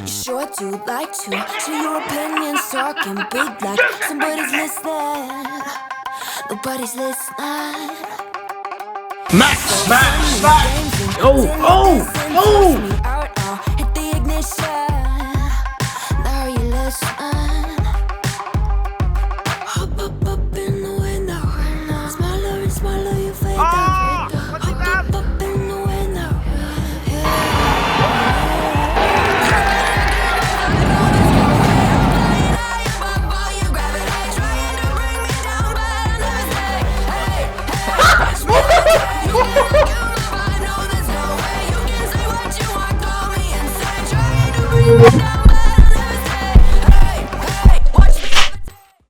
You sure do like to share your opinions, talking big like somebody's listening. Nobody's listening. Max! Oh! Hit the ignition. Now you listen. Hop up in the window. Smaller and smaller you fade down. Hop up in the window.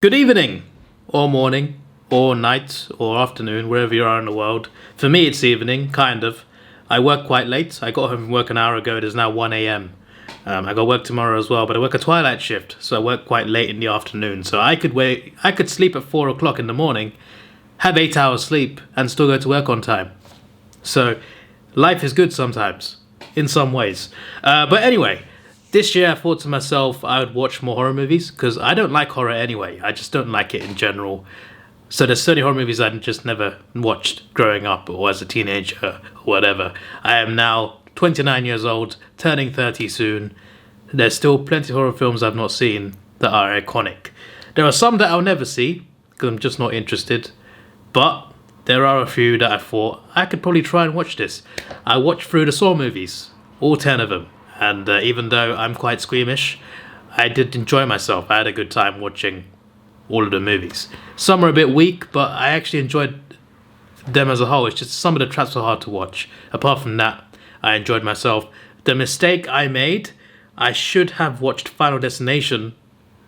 Good evening, or morning, or night, or afternoon, wherever you are in the world. For me, it's evening, kind of. I work quite late. I got home from work an hour ago. It is now 1 a.m. I got work tomorrow as well, but I work a twilight shift, so I work quite late in the afternoon. So I could sleep at 4 o'clock in the morning, have 8 hours sleep, and still go to work on time. So life is good sometimes, in some ways. But anyway, this year I thought to myself I would watch more horror movies, because I don't like horror anyway. I just don't like it in general. So there's so many horror movies I just never watched growing up or as a teenager or whatever. I am now 29 years old, turning 30 soon. There's still plenty of horror films I've not seen that are iconic. There are some that I'll never see, because I'm just not interested. But there are a few that I thought I could probably try and watch this. I watched through the Saw movies, all 10 of them. And even though I'm quite squeamish, I did enjoy myself. I had a good time watching all of the movies. Some are a bit weak, but I actually enjoyed them as a whole. It's just some of the traps were hard to watch. Apart from that, I enjoyed myself. The mistake I made, I should have watched Final Destination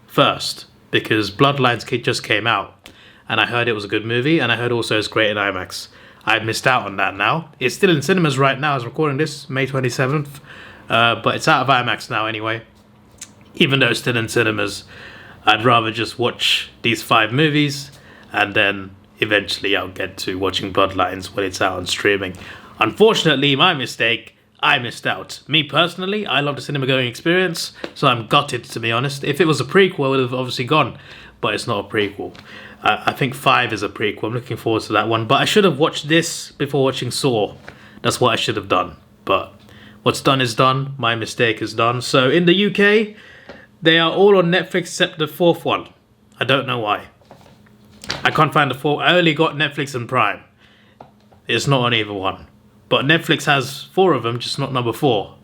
first, because Bloodlines just came out, and I heard it was a good movie, and I heard also it's great in IMAX. I've missed out on that now. It's still in cinemas right now. I was recording this May 27th. But it's out of IMAX now anyway. Even though it's still in cinemas, I'd rather just watch these 5 movies, and then eventually I'll get to watching Bloodlines when it's out on streaming. Unfortunately, my mistake, I missed out. Me personally, I love the cinema going experience, so I'm gutted, to be honest. If it was a prequel, it would have obviously gone, but it's not a prequel. I think 5 is a prequel. I'm looking forward to that one, but I should have watched this before watching Saw. That's what I should have done, but what's done is done. My mistake is done. So in the UK, they are all on Netflix except the 4th one. I don't know why. I can't find the 4th. I only got Netflix and Prime. It's not on either one. But Netflix has 4 of them, just not number 4.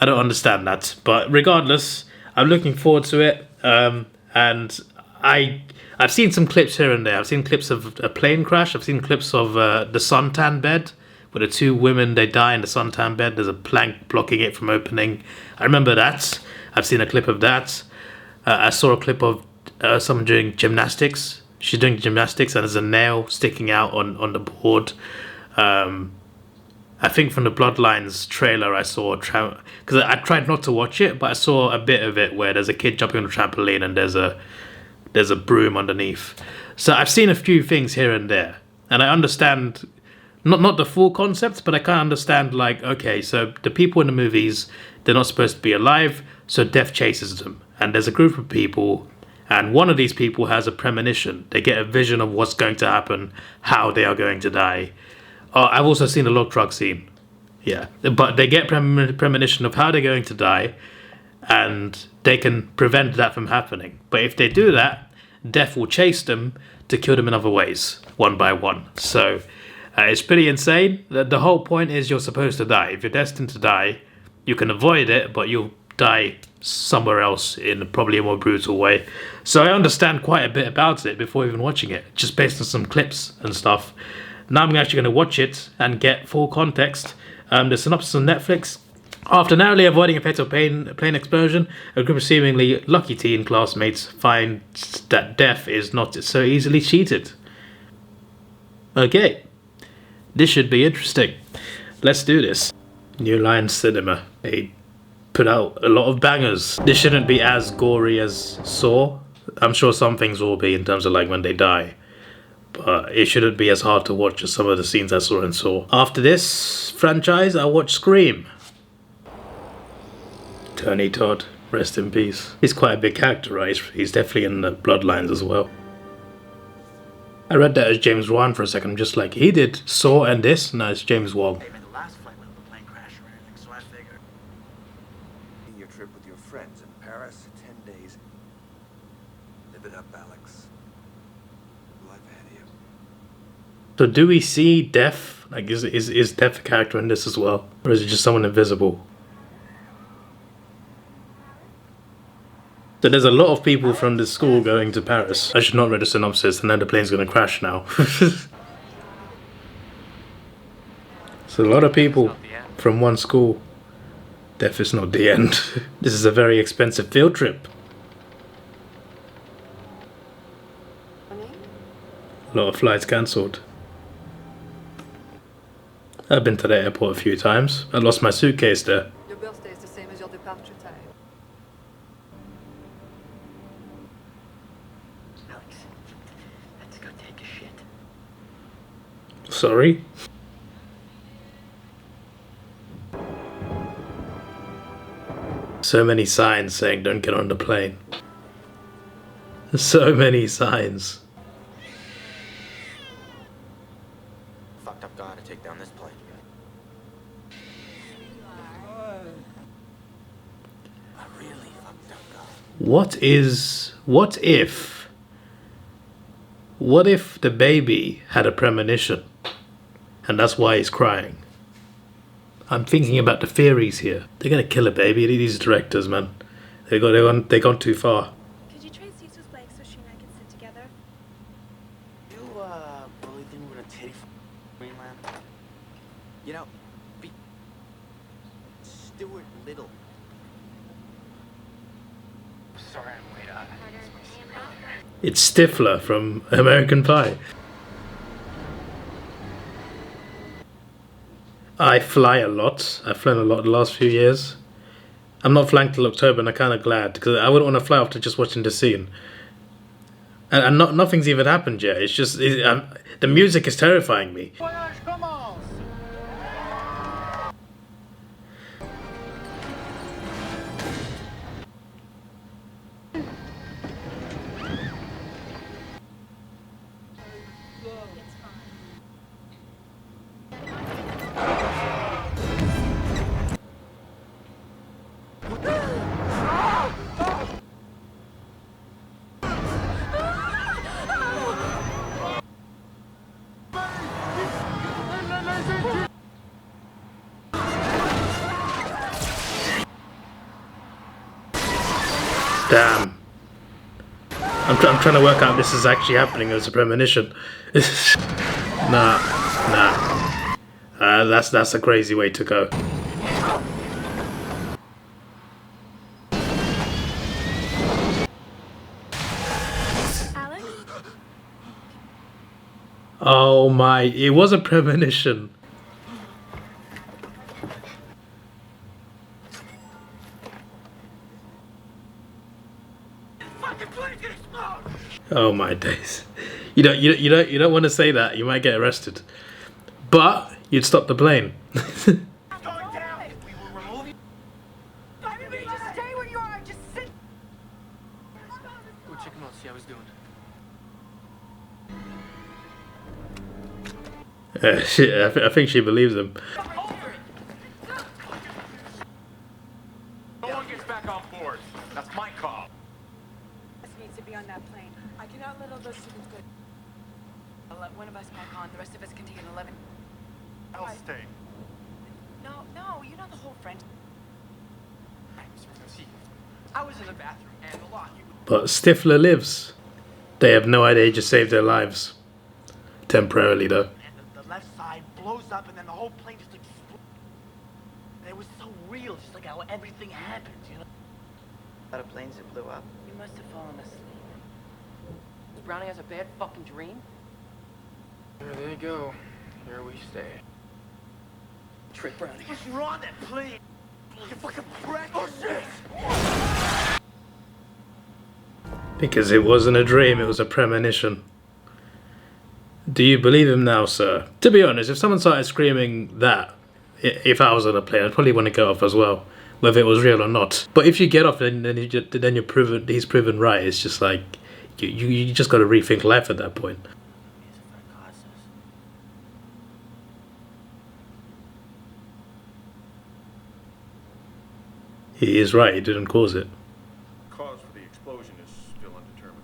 I don't understand that. But regardless, I'm looking forward to it. And I've seen some clips here and there. I've seen clips of a plane crash. I've seen clips of the suntan bed, where the 2 women, they die in the suntan bed. There's a plank blocking it from opening. I remember that. I've seen a clip of that. I saw a clip of someone doing gymnastics. She's doing gymnastics and there's a nail sticking out on the board. I think from the Bloodlines trailer I saw, because I tried not to watch it, but I saw a bit of it where there's a kid jumping on a trampoline and there's a broom underneath. So I've seen a few things here and there. And I understand... Not the full concept, but I kind of understand, like, okay, so the people in the movies, they're not supposed to be alive, so death chases them. And there's a group of people, and one of these people has a premonition. They get a vision of what's going to happen, how they are going to die. I've also seen the log truck scene. Yeah, but they get premonition of how they're going to die, and they can prevent that from happening. But if they do that, death will chase them to kill them in other ways, one by one. So... it's pretty insane. The whole point is you're supposed to die. If you're destined to die, you can avoid it, but you'll die somewhere else in probably a more brutal way. So I understand quite a bit about it before even watching it, just based on some clips and stuff. Now I'm actually going to watch it and get full context. The synopsis on Netflix. After narrowly avoiding a fatal plane explosion, a group of seemingly lucky teen classmates find that death is not so easily cheated. Okay. This should be interesting. Let's do this. New Line Cinema. They put out a lot of bangers. This shouldn't be as gory as Saw. I'm sure some things will be in terms of like when they die. But it shouldn't be as hard to watch as some of the scenes I saw in Saw. After this franchise, I watched Scream. Tony Todd, rest in peace. He's quite a big character, right? He's definitely in the bloodlines as well. I read that as James Wan for a second. I'm just like, he did Saw and this? No, it's James Wan. Hey, man, the last flight went with the plane crash or anything, so I figured. Your trip with your friends in Paris, 10 days. Live it up, Alex. Life ahead of you. So do we see Death? Like, is Death a character in this as well? Or is it just someone invisible? So there's a lot of people from this school going to Paris. I should not read a synopsis and then the plane's going to crash now. So a lot of people from one school. Death is not the end. This is a very expensive field trip. A lot of flights cancelled. I've been to the airport a few times. I lost my suitcase there. Your birthday is the same as your departure time. Alex, let's go take a shit. Sorry? So many signs saying don't get on the plane. So many signs. Fucked up guy to take down this plane. A really fucked up guy. What if the baby had a premonition and that's why he's crying? I'm thinking about the theories here. They're gonna kill a baby. These directors, man. They gone too far. Could you trade seats with Blake so she and I can sit together? You, really think we're gonna take Greenland? You know, be Stuart Little. Sorry I'm late on. It's Stifler from American Pie. I fly a lot. I've flown a lot the last few years. I'm not flying till October and I'm kind of glad because I wouldn't want to fly after just watching the scene. And nothing's even happened yet. It's just, the music is terrifying me. Damn. I'm trying to work out if this is actually happening as a premonition. Nah. That's a crazy way to go. Alex? Oh my, it was a premonition. Oh my days. You don't want to say that. You might get arrested. But you'd stop the plane. Going down! We will remove you. I mean, just stay where you are. Just sit. Go check him out, see how he's doing. I think she believes him. No one gets back on board. That's my call. Needs to be on that plane. I cannot let all those students go. I'll let one of us back on. The rest of us can take an 11. I'll stay. No, you're not the whole French. I was in the bathroom and the lock. But Stifler lives. They have no idea he just saved their lives. Temporarily though. And the left side blows up and then the whole plane just explodes. And it was so real, just like how everything happened, you know? A lot of planes that blew up. You must have fallen asleep. Brownie has a bad fucking dream. There they go. Here we stay. Trick Brownie. You're on that plane! You fucking prick! Oh shit! Because it wasn't a dream, it was a premonition. Do you believe him now, sir? To be honest, if someone started screaming that, if I was on a plane, I'd probably want to go off as well. whether it was real or not. But if you get off, then you're proven. He's proven right. It's just like you just got to rethink life at that point. He is right. He didn't cause it. Cause for the explosion is still undetermined.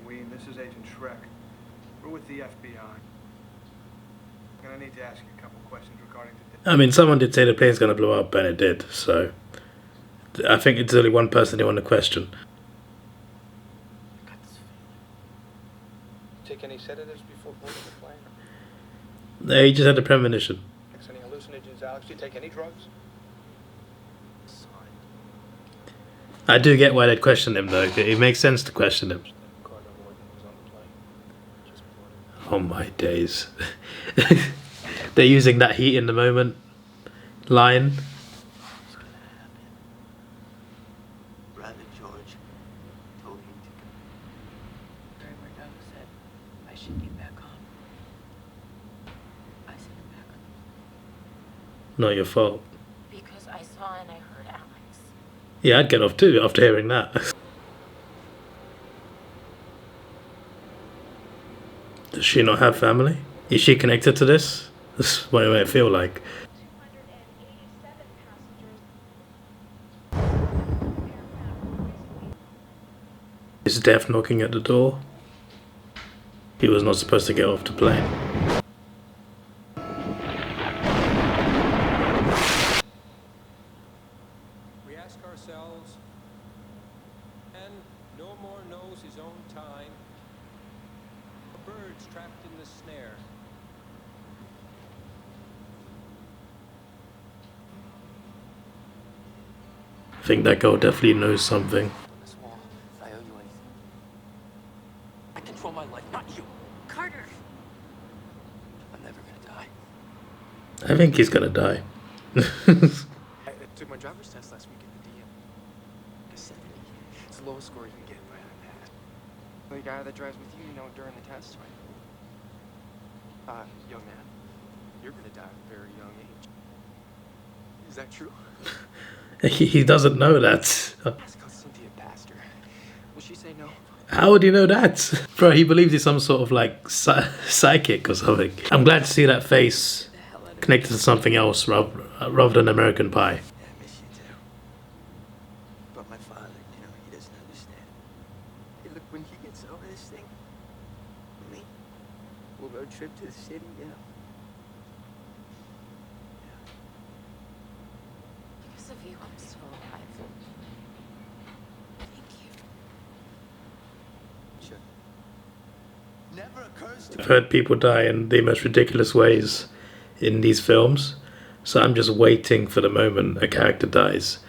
Ween, this is Agent Shrek. We're with the FBI. I'm gonna need to ask you a couple questions regarding the... I mean, someone did say the plane's going to blow up, and it did. So I think it's only one person they want to question. Take any sedatives before boarding the plane? No, he just had a premonition. Any hallucinogens, Alex? Do you take any drugs? I do get why they'd question him, though. It makes sense to question him. Oh my days. They're using that heat in the moment line. Brother George told me to go. During where Doug said I should get back on. I sent him back on. Not your fault. Because I saw and I heard Alex. Yeah, I'd get off too after hearing that. Does she not have family? Is she connected to this? That's what it might feel like. 287 passengers. Is Death knocking at the door? He was not supposed to get off the plane. We ask ourselves, and no more knows his own time. A bird's trapped in the snare. I think that girl definitely knows something. This wall, if I owe you anything. I control my life, not you. Carter! I'm never gonna die. I think he's gonna die. I took my driver's test last week at the DM. A 70. It's the lowest score you can get by an iPad. The guy that drives with you, during the test, right? Young man, you're gonna die at a very young age. Is that true? He doesn't know that. Ask how Cynthia passed her. Will she say no? How would you know that? Bro, he believes he's some sort of like psychic or something. I'm glad to see that face connected to something else rather than American Pie. Yeah, I miss you too. But my father, he doesn't understand. Hey, look, when he gets over this thing, me, we'll go trip to the city, Because of you, I'm still alive. Thank you. Sure. Never occurs to I've heard people die in the most ridiculous ways in these films, so I'm just waiting for the moment a character dies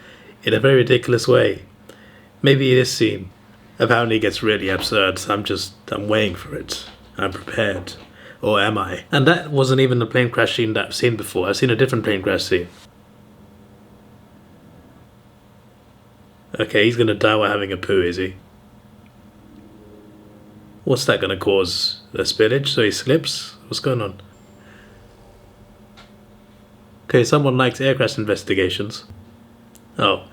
in a very ridiculous way. Maybe this scene apparently gets really absurd, so I'm waiting for it. I'm prepared. Or am I? And that wasn't even the plane crash scene that I've seen before. I've seen a different plane crash scene. Okay, he's gonna die while having a poo, is he? What's that gonna cause? A spillage so he slips? What's going on? Okay, someone likes air crash investigations. Oh.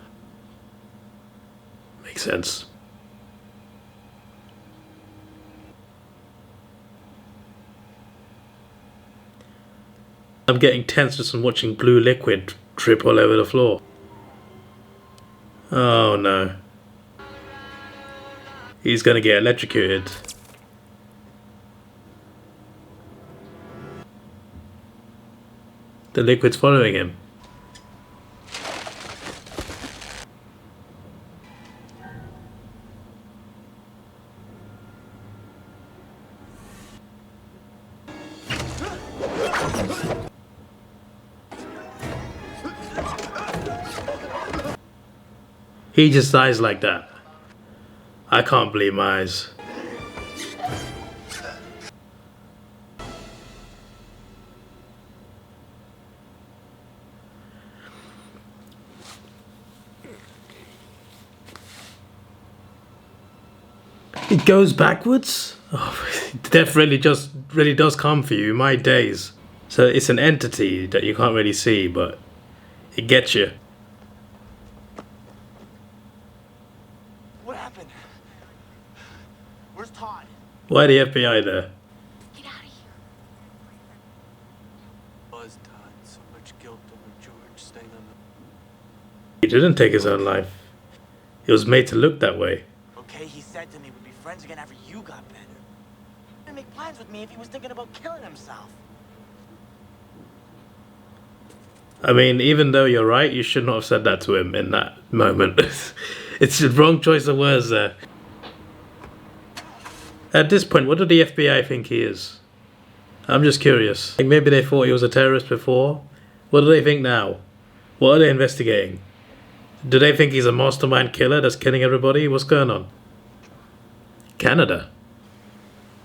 Makes sense. I'm getting tense just from watching blue liquid drip all over the floor. Oh no. He's gonna get electrocuted. The liquid's following him. He just dies like that. I can't believe my eyes. It goes backwards? Oh, death really does come for you, my days. So it's an entity that you can't really see, but it gets you. Why the FBI there? Get out of here. Buzz Todd, so much guilt over George staying on He didn't take his own life. He was made to look that way. Okay, he said to me we'd be friends again after you got better. He didn't make plans with me if he was thinking about killing himself. I mean, even though you're right, you should not have said that to him in that moment. It's the wrong choice of words there. At this point, what do the FBI think he is? I'm just curious. Like maybe they thought he was a terrorist before. What do they think now? What are they investigating? Do they think he's a mastermind killer that's killing everybody? What's going on? Canada.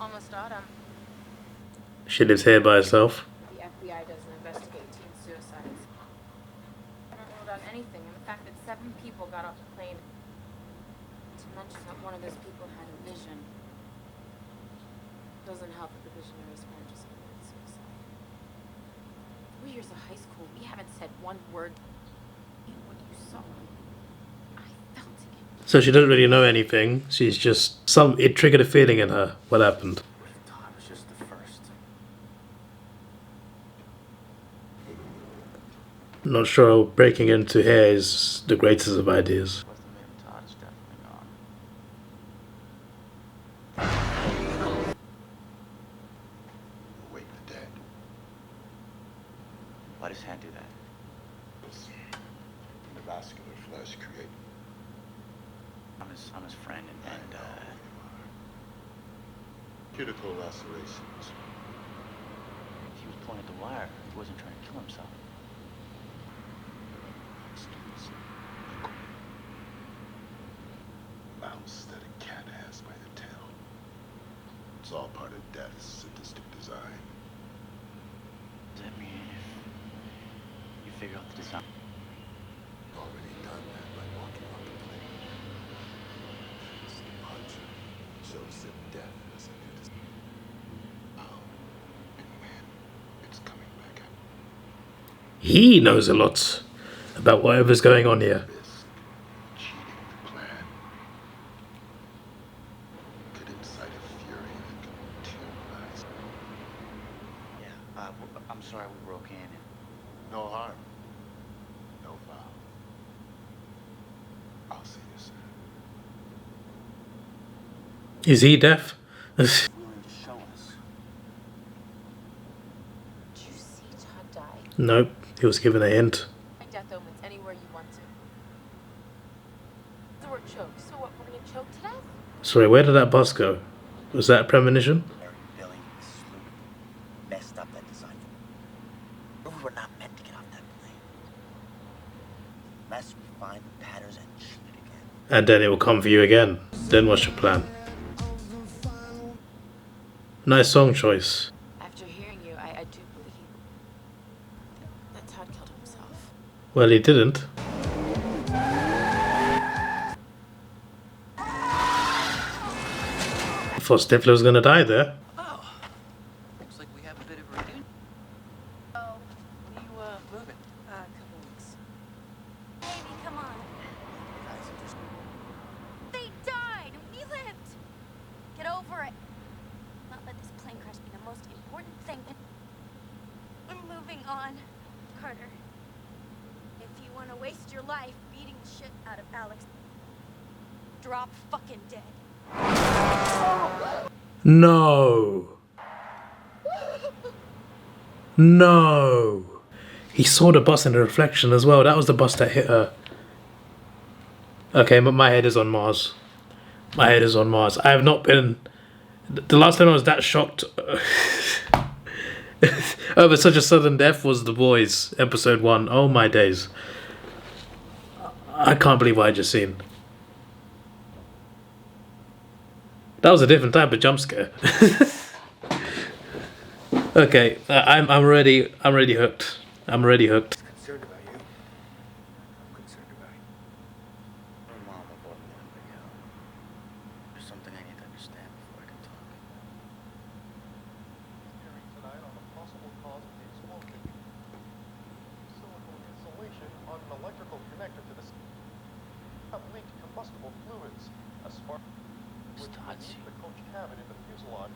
Almost autumn. She lives here by herself. The FBI doesn't investigate teen suicides. I don't know about anything, and the fact that 7 people got off the plane. To mention that one of those people had a vision. Doesn't help that the visionaries weren't just committed suicide. 3 years of high school, we haven't said one word. What you saw, I felt it. So she doesn't really know anything. She's just it triggered a feeling in her. What happened? Todd was just the first. Not sure breaking into here is the greatest of ideas. What's the name? Todd's definitely gone. Wake the dead. Why does hand do that? The vascular flesh create. I'm his friend and cuticle lacerations. He was pulling at the wire. He wasn't trying to kill himself. Mouse that a cat has by the tail. It's all part of death's sadistic design. Does that mean if you figure out the design? Already done that by walking off the plane. This departure shows that death is a new design. How and when it's coming back up. He knows a lot about whatever's going on here. Risk cheating the plan. Could incite a fury that could terrorize. Yeah, I'm sorry we broke in. No harm. No foul. I'll see you soon. Is he deaf? Willing to show us. Did you see Todd die? Nope, he was given a hint. My death omens anywhere you want to. The word choke. So what? We're gonna choke to death? Sorry, where did that bus go? Was that a premonition? Larry, Billy, Mrs. Luke messed up that design. We were not meant to get off that plane. Unless we find the patterns and shoot it again. And then it will come for you again. Then what's your plan? Nice song choice. After hearing you, I do believe that Todd killed himself. Well, he didn't. I thought Stifler was gonna die there. Oh, looks like we have a bit of a reunion. Oh, When are you moving? a couple weeks. Baby, come on. Guys are just They died. We lived. Get over it. Not let this plane crash be the most important thing. I'm moving on. Carter, if you want to waste your life beating the shit out of Alex, drop fucking dead. No. No. He saw the bus in the reflection as well. That was the bus that hit her. Okay, but my head is on Mars. My head is on Mars. I have not been... The last time I was that shocked over such a sudden death was The Boys, episode 1. Oh my days. I can't believe what I just seen. That was a different type of jump scare. Okay, I'm already hooked. I'm already hooked. Concerned about you. I'm concerned about you. My mom about me. There's something I need to understand before I can talk. Hearing tonight on the possible cause of the explosion. Silicone insulation on an electrical connector to the leaked combustible fluids. A spark. the coach cabin in the fuselage,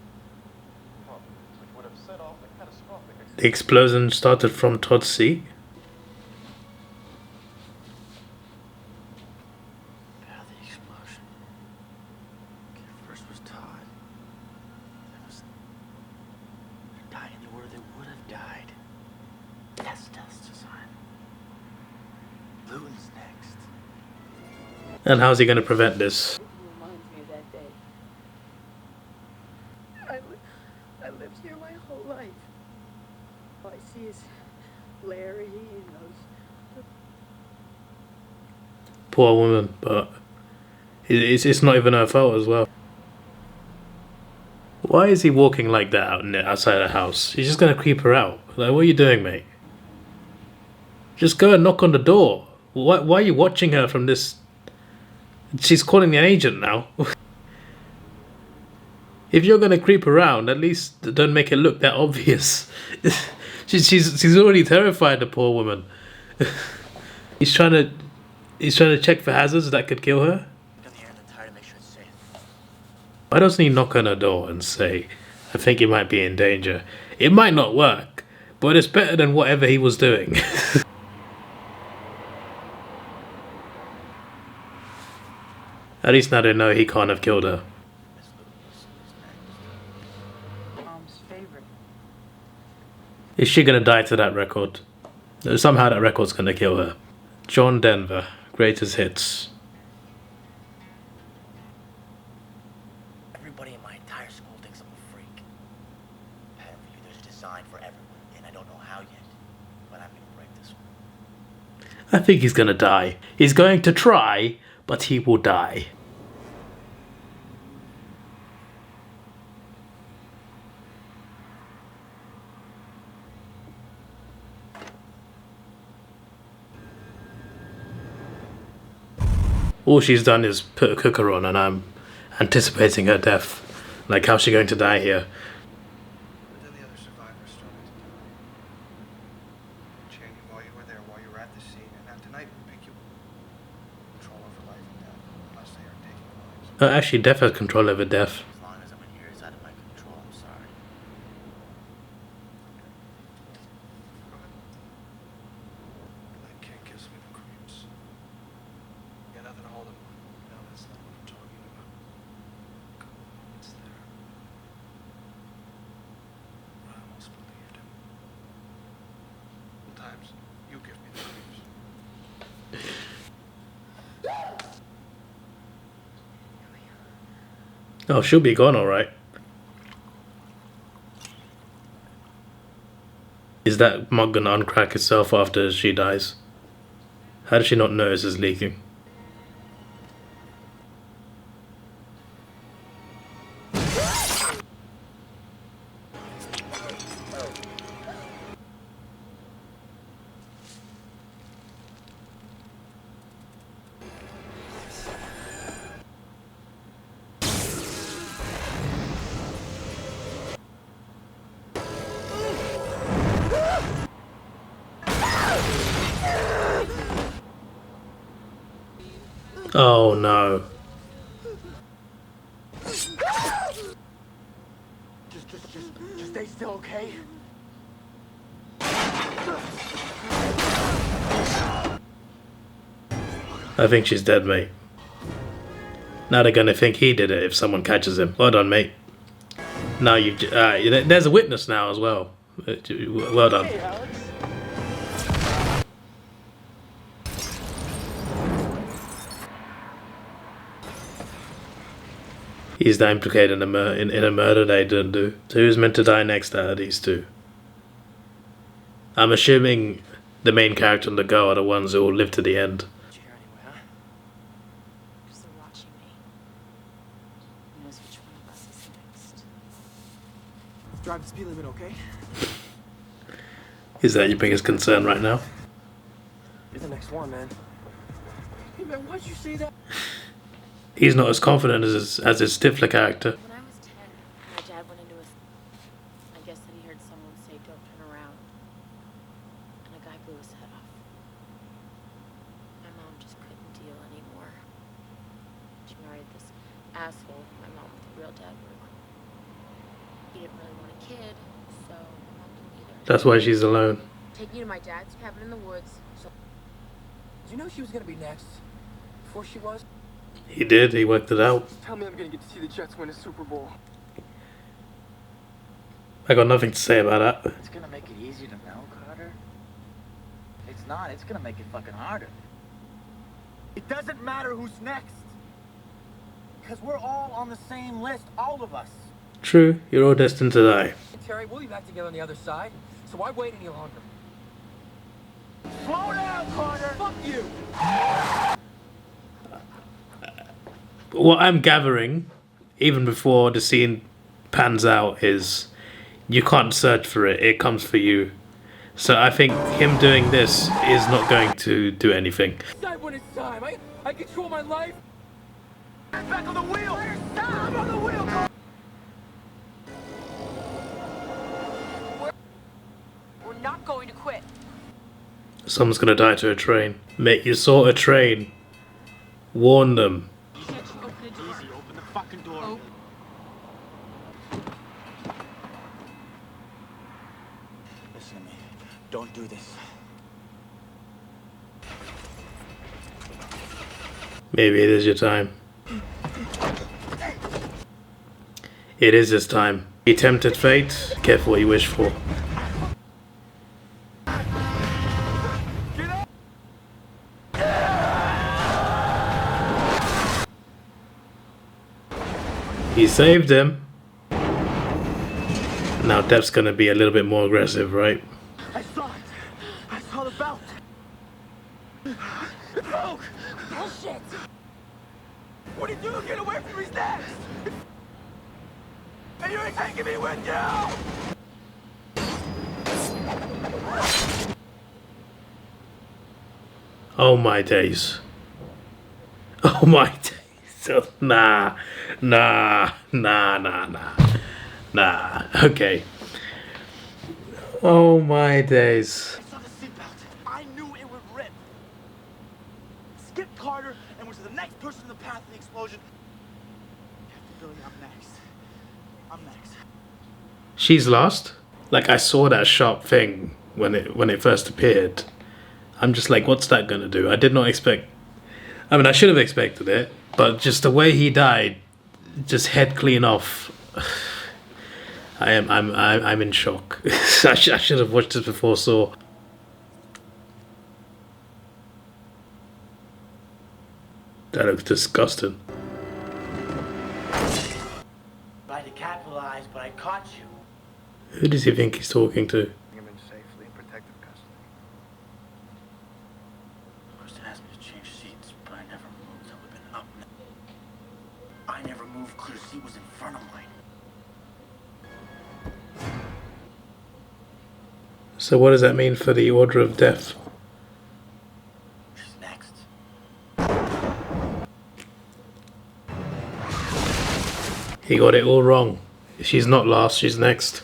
which would have set off the catastrophic. The explosion started from Todd's seat. Yeah, the explosion. Okay, first was Todd. Then was dying where they would have died. Death's design. Luton's next. And how's he going to prevent this? Reminds me of that day. I lived here my whole life. All I see is Larry and those. Poor woman, but it's not even her fault as well. Why is he walking like that outside the house? He's just going to creep her out. Like, what are you doing, mate? Just go and knock on the door. Why are you watching her from this? She's calling the agent now. If you're gonna creep around, at least don't make it look that obvious. she's already terrified, the poor woman. He's trying to check for hazards that could kill her. Why doesn't he knock on her door and say, "I think you might be in danger"? It might not work, but it's better than whatever he was doing. At least now they know he can't have killed her. Mom's favorite. Is she gonna die to that record? Somehow that record's gonna kill her. John Denver, greatest hits. Everybody in my entire school thinks I'm a freak. And for you, there's a design for everyone, and I don't know how yet, but I'm gonna break this one. I think he's gonna die. He's going to try, but he will die. All she's done is put a cooker on, and I'm anticipating her death. Like, how's she going to die here? But then the other survivors started to die. Chan, while you were there, while you were at the scene, and now tonight we pick you control over life and death, unless they are taking lives. Actually, Death has control over death. As long as I'm in here, it's out of my control. I'm sorry. That kid gives me the creeps. Yeah, nothing to hold him. No, that's not what I'm talking about. It's there. I almost believed him. Sometimes you give me the creeps. Oh, she'll be gone, alright. Is that mug gonna uncrack itself after she dies? How does she not notice it's leaking? Oh no. Just stay still, okay? I think she's dead, mate. Now they're gonna think he did it if someone catches him. Well done, mate. Now you, there's a witness now as well. Well done. Hey, Alex. He's now implicated in a murder they didn't do. So who's meant to die next out of these two? I'm assuming the main character and the girl are the ones who will live to the end. Did you hear anyway, huh? Because they're watching me. Who knows which one of us is next? Drive the speed limit, okay? Is that your biggest concern right now? You're the next one, man. Hey, man, why'd you say that? He's not as confident as his Stifler character. When I was 10, my dad went into a... I guess that he heard someone say, "Don't turn around." And a guy blew his head off. My mom just couldn't deal anymore. She married this asshole my mom Dad would. He didn't really want a kid, so Mom didn't either. That's why she's alone. Take me to my dad's cabin in the woods. So Did you know she was gonna be next? Before she was? He did, he worked it out. Tell me I'm gonna get to see the Jets win a Super Bowl. I got nothing to say about that. It's gonna make it easier to know, Carter. It's not, it's gonna make it fucking harder. It doesn't matter who's next. Because we're all on the same list, all of us. True, you're all destined to die. Terry, we'll be back together on the other side, so why wait any longer? Slow down, Carter! Fuck you! What I'm gathering, even before the scene pans out, is you can't search for it, it comes for you. So I think him doing this is not going to do anything. Decide when it's time. I control my life. Back on the wheel! Stop! I'm on the wheel, Carter! we're not going to quit. Someone's gonna die to a train. Mate, you saw a train. Warn them. Easy, open the fucking door. Oh. Listen to me. Don't do this. Maybe it is your time. It is his time. He tempted fate. Careful what you wish for. He saved him. Now Depp's gonna be a little bit more aggressive, right? I saw it. I saw the belt. It broke. Bullshit. What are you doing? Get away from me next! And you ain't taking me with you! Oh my days. Oh my days. Nah. Okay. Oh my days. I saw the seatbelt. I knew it would rip. Skipped Carter and was the next person in the path of the explosion. Captain Billy, I'm next. I'm next. She's lost. Like, I saw that sharp thing when it first appeared. I'm just like, what's that gonna do? I did not expect. I mean, I should have expected it, but just the way he died, just head clean off. I'm in shock. I should have watched this before Saw. That looks disgusting. Tried to capitalize, but I caught you. Who does he think he's talking to? Him in safely in protective custody. Kristen asked me to change seats, but I never moved. I would have been up. I never moved because her seat was in front of mine. So what does that mean for the order of death? She's next. He got it all wrong. She's not last, she's next.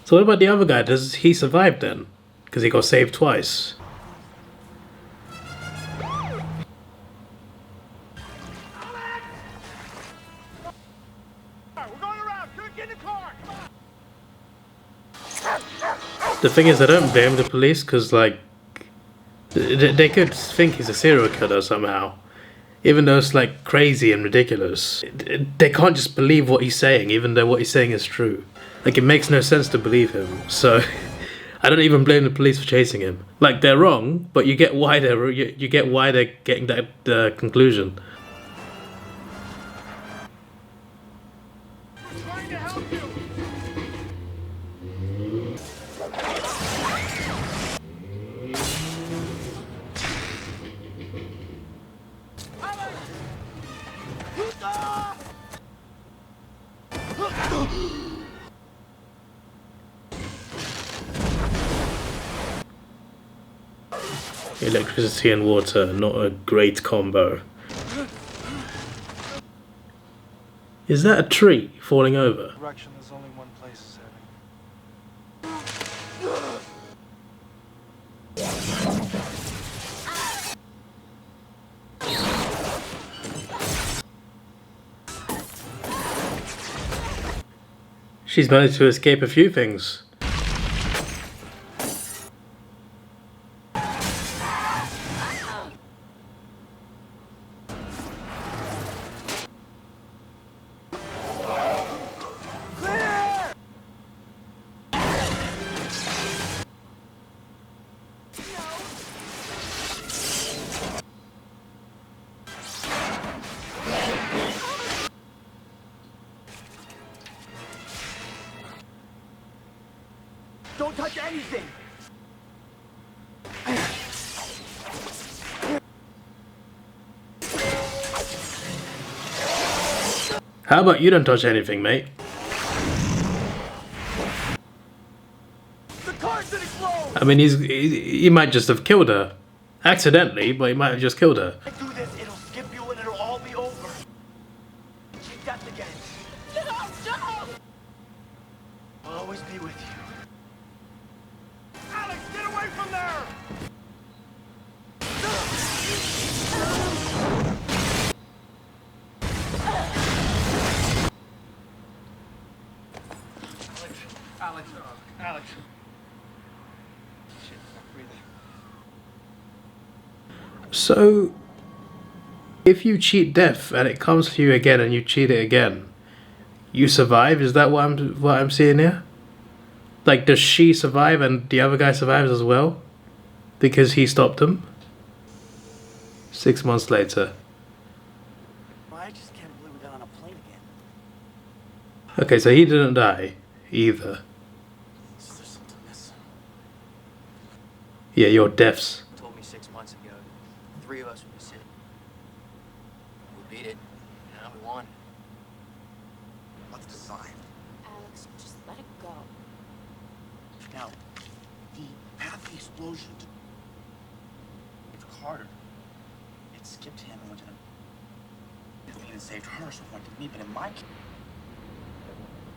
So what about the other guy? Does he survive then? Because he got saved twice. The thing is, I don't blame the police because, like, they could think he's a serial killer somehow. Even though it's, like, crazy and ridiculous. They can't just believe what he's saying, even though what he's saying is true. Like, it makes no sense to believe him. So, I don't even blame the police for chasing him. Like, they're wrong, but you get why they're getting that conclusion. Electricity and water, not a great combo. Is that a tree falling over? Direction, there's only one place is heading. She's managed to escape a few things. Don't touch anything! How about you don't touch anything, mate? The car's gonna explode! I mean, he might just have killed her. Accidentally, but he might have just killed her. If I do this, it'll skip you and it'll all be over. Keep death again. No! I'll always be with you. Alex, get away from there! Alex. Shit, not breathing. So, if you cheat death and it comes to you again and you cheat it again, you survive? Is that what I'm seeing here? Like, does she survive and the other guy survives as well? Because he stopped him? 6 months later. I just can't believe we got on a plane again. Okay, so he didn't die either. Is there something missing? Yeah, your deaths. Told me 6 months ago. 3 of us would be sitting. We beat it. Now we won. What's the sign? Alex, just let it go. Now, the path of the explosion to Carter, it skipped him and went to the... If he had saved her, so it went to me, but in my case,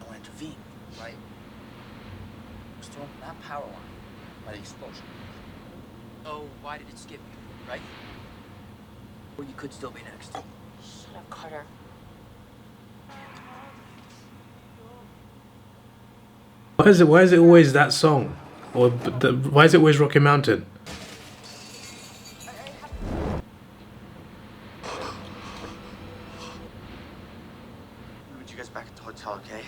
I will intervene, right? It was thrown from that power line by the explosion. Oh, why did it skip you, right? Or you could still be next. Shut up, Carter. Why is it always that song? Or why is it always Rocky Mountain? We'll meet you guys back at the hotel, okay?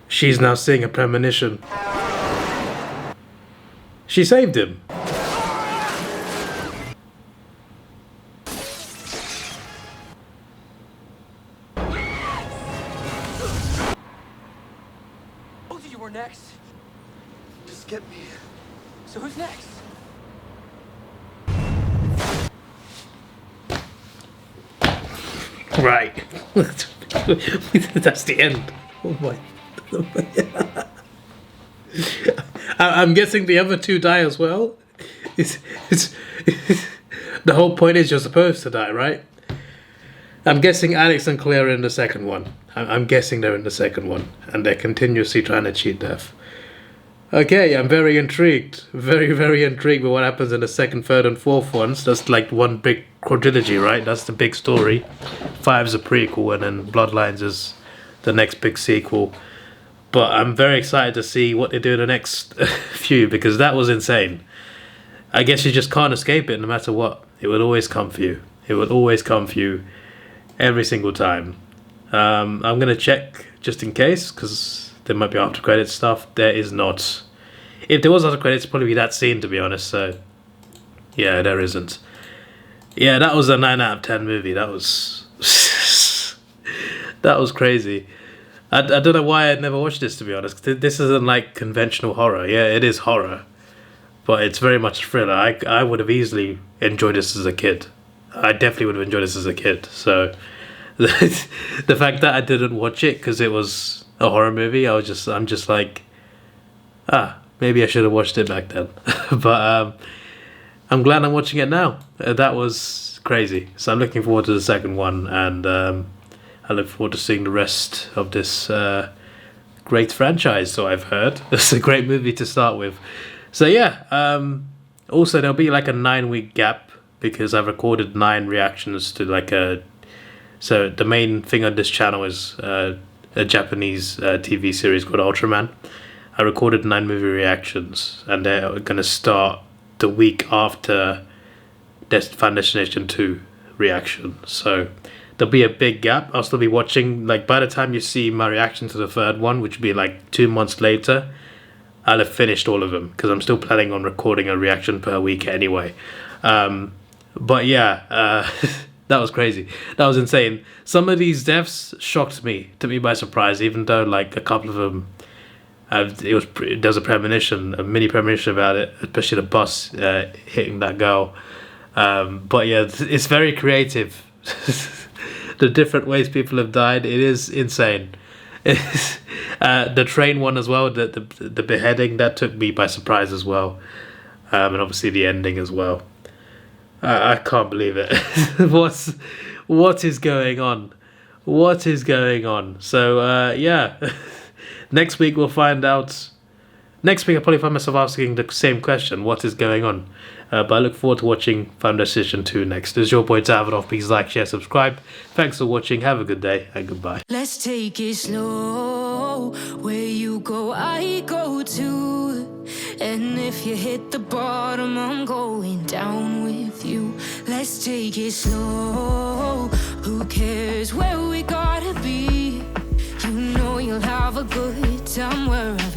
She's now seeing a premonition. She saved him. Both of you were next. Just get me. So who's next? Right. That's the end. Oh my. I'm guessing the other two die as well. It's the whole point is you're supposed to die, right? I'm guessing Alex and Claire are in the second one. I'm guessing they're in the second one, and they're continuously trying to cheat death. Okay, I'm very intrigued. Very, very intrigued with what happens in the second, third, and fourth ones. That's like one big quadrilogy, right? That's the big story. 5's a prequel, and then Bloodlines is the next big sequel. But I'm very excited to see what they do in the next few, because that was insane. I guess you just can't escape it no matter what. It will always come for you. It will always come for you every single time. I'm going to check just in case, because there might be after credits stuff. There is not. If there was after credits, it'd probably be that scene, to be honest. So, yeah, there isn't. Yeah, that was a 9 out of 10 movie. That was... that was crazy. I don't know why I'd never watched this, to be honest. This isn't like conventional horror. Yeah, it is horror, but it's very much a thriller. I would have easily enjoyed this as a kid. I definitely would have enjoyed this as a kid. So the fact that I didn't watch it because it was a horror movie, I'm just like, maybe I should have watched it back then. But I'm glad I'm watching it now. That was crazy. So I'm looking forward to the second one, and I look forward to seeing the rest of this great franchise, so I've heard. It's a great movie to start with. So yeah, also there'll be like a 9-week gap, because I've recorded 9 reactions to like a So the main thing on this channel is a Japanese TV series called Ultraman. I recorded 9 movie reactions, and they're gonna start the week after Final Destination 2 reaction. So there'll be a big gap. I'll still be watching, like by the time you see my reaction to the third one, which will be like 2 months later, I'll have finished all of them, because I'm still planning on recording a reaction per week anyway. But yeah, that was crazy. That was insane. Some of these deaths shocked me, took me by surprise, even though like a couple of them, there's a premonition, a mini premonition about it, especially the bus hitting that girl. But yeah, it's very creative. The different ways people have died, it is insane. The train one as well, the beheading, that took me by surprise as well. And obviously the ending as well. I can't believe it. What is going on? What is going on? So yeah, next week we'll find out. Next week I'll probably find myself asking the same question, what is going on? But I look forward to watching Final Destination 2 next. This is your boy Davidoff. Please like, share, subscribe. Thanks for watching. Have a good day and goodbye. Let's take it slow. Where you go, I go too. And if you hit the bottom, I'm going down with you. Let's take it slow. Who cares where we gotta be? You know you'll have a good time wherever